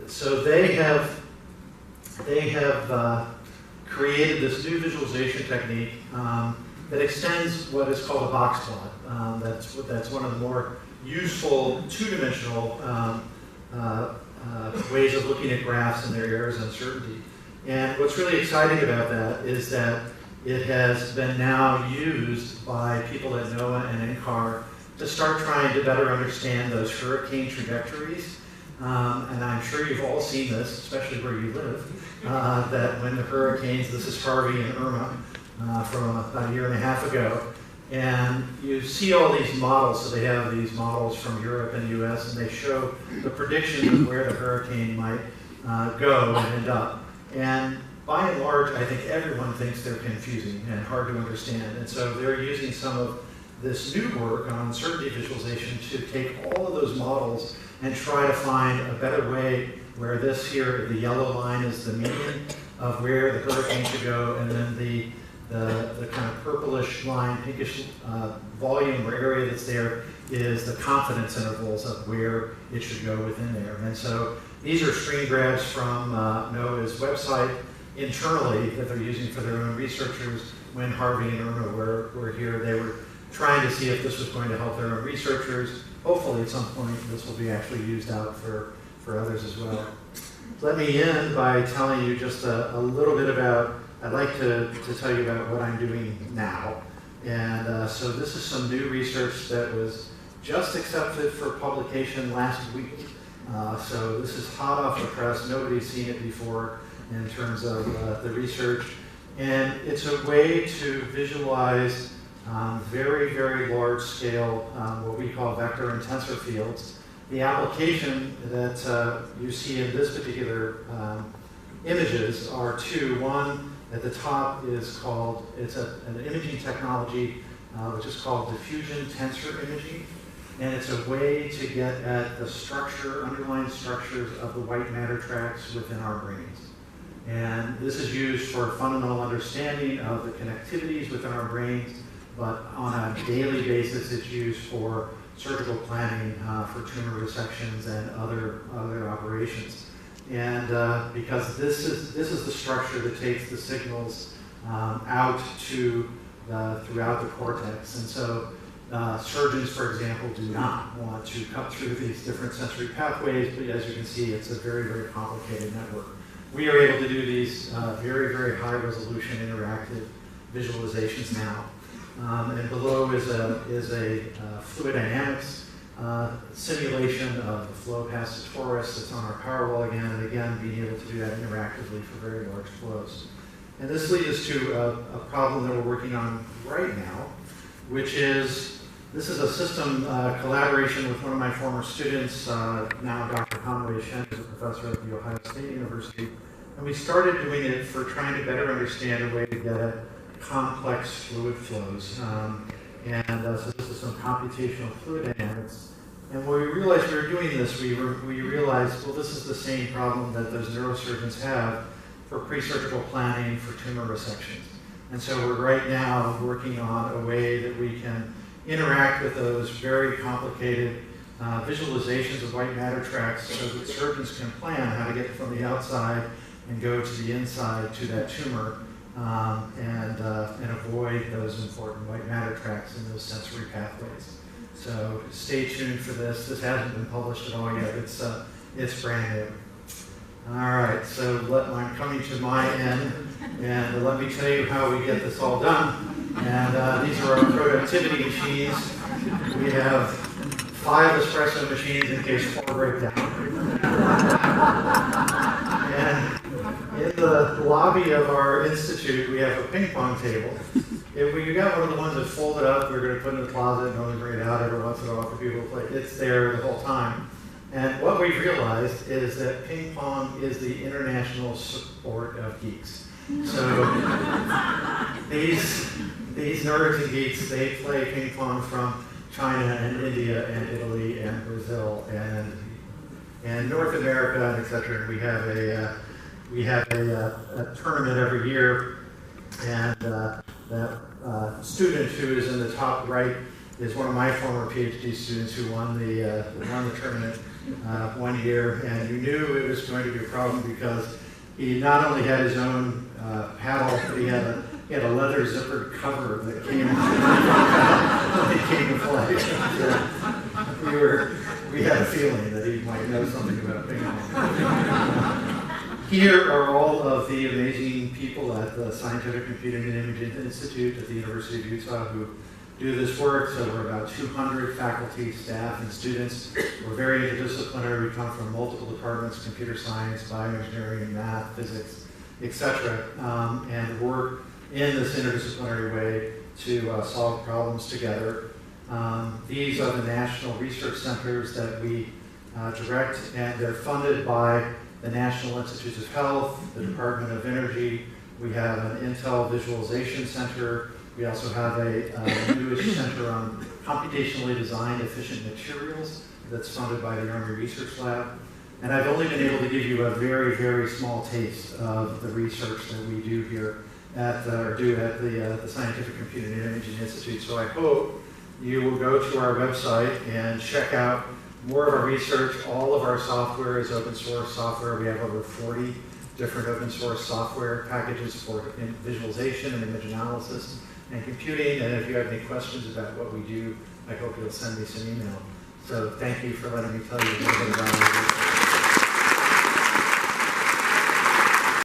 So they have created this new visualization technique that extends what is called a box plot. That's one of the more useful two-dimensional ways of looking at graphs and their errors and uncertainty. And what's really exciting about that is that it has been now used by people at NOAA and NCAR to start trying to better understand those hurricane trajectories. And I'm sure you've all seen this, especially where you live, that when the hurricanes, this is Harvey and Irma from about a year and a half ago, and you see all these models. So they have these models from Europe and the US, and they show the predictions of where the hurricane might go and end up. And by and large, I think everyone thinks they're confusing and hard to understand. And so they're using some of this new work on uncertainty visualization to take all of those models and try to find a better way where this here, the yellow line, is the median of where the hurricane should go, and then the kind of purplish line, pinkish volume or area that's there is the confidence intervals of where it should go within there. And so these are screen grabs from NOAA's website internally that they're using for their own researchers. When Harvey and Irma were here, they were trying to see if this was going to help their own researchers. Hopefully at some point this will be actually used out for others as well. Let me end by telling you just a little bit about, I'd like to tell you about what I'm doing now. And so this is some new research that was just accepted for publication last week. So this is hot off the press. Nobody's seen it before in terms of the research. And it's a way to visualize very, very large scale, what we call vector and tensor fields. The application that you see in this particular images are two. One at the top is called, it's an imaging technology which is called diffusion tensor imaging. And it's a way to get at the structure, underlying structures of the white matter tracks within our brains. And this is used for fundamental understanding of the connectivities within our brains, but on a daily basis it's used for surgical planning, for tumor resections and other operations. And because this is the structure that takes the signals out to throughout the cortex. And so surgeons, for example, do not want to cut through these different sensory pathways, but as you can see, it's a very, very complicated network. We are able to do these very, very high resolution interactive visualizations now. And below is a fluid dynamics simulation of the flow past the torus that's on our power wall again, and again, being able to do that interactively for very large flows. And this leads us to a problem that we're working on right now, which is, this is a system collaboration with one of my former students, now Dr. Conway Shen, who's a professor at The Ohio State University. And we started doing it for trying to better understand a way to get at complex fluid flows. So this is some computational fluid dynamics. And when we realized we were doing this, we realized, well, this is the same problem that those neurosurgeons have for pre-surgical planning for tumor resections. And so we're right now working on a way that we can interact with those very complicated visualizations of white matter tracks so that surgeons can plan how to get from the outside and go to the inside to that tumor and avoid those important white matter tracks in those sensory pathways. So stay tuned for this. This hasn't been published at all yet. It's brand new. All right, so I'm coming to my end, and let me tell you how we get this all done. And these are our productivity machines. We have 5 espresso machines in case 4 break down. And in the lobby of our institute, we have a ping pong table. If we got one of the ones that folded up, we're going to put in the closet and only bring it out every once in a while for people to play. It's there the whole time. And what we've realized is that ping pong is the international sport of geeks. So these nerds and geeks, they play ping pong from China and India and Italy and Brazil and North America, and et cetera. We have a tournament every year, and that student who is in the top right is one of my former PhD students who won the tournament. one year, and you knew it was going to be a problem because he not only had his own paddle, but he had a leather zippered cover that came when he came to play. So we had a feeling that he might know something about ping pong. Here are all of the amazing people at the Scientific Computing and Imaging Institute at the University of Utah who do this work. So we're about 200 faculty, staff, and students. We're very interdisciplinary. We come from multiple departments: computer science, bioengineering, math, physics, etc. And work in this interdisciplinary way to solve problems together. These are the national research centers that we direct, and they're funded by the National Institutes of Health, the Department of Energy. We have an Intel Visualization Center. We also have a newish center on computationally designed efficient materials that's funded by the Army Research Lab. And I've only been able to give you a very, very small taste of the research that we do here at the Scientific Computing and Imaging Institute. So I hope you will go to our website and check out more of our research. All of our software is open source software. We have over 40 different open source software packages for visualization and image analysis and computing. And if you have any questions about what we do, I hope you'll send me some email. So thank you for letting me tell you a little bit about our research.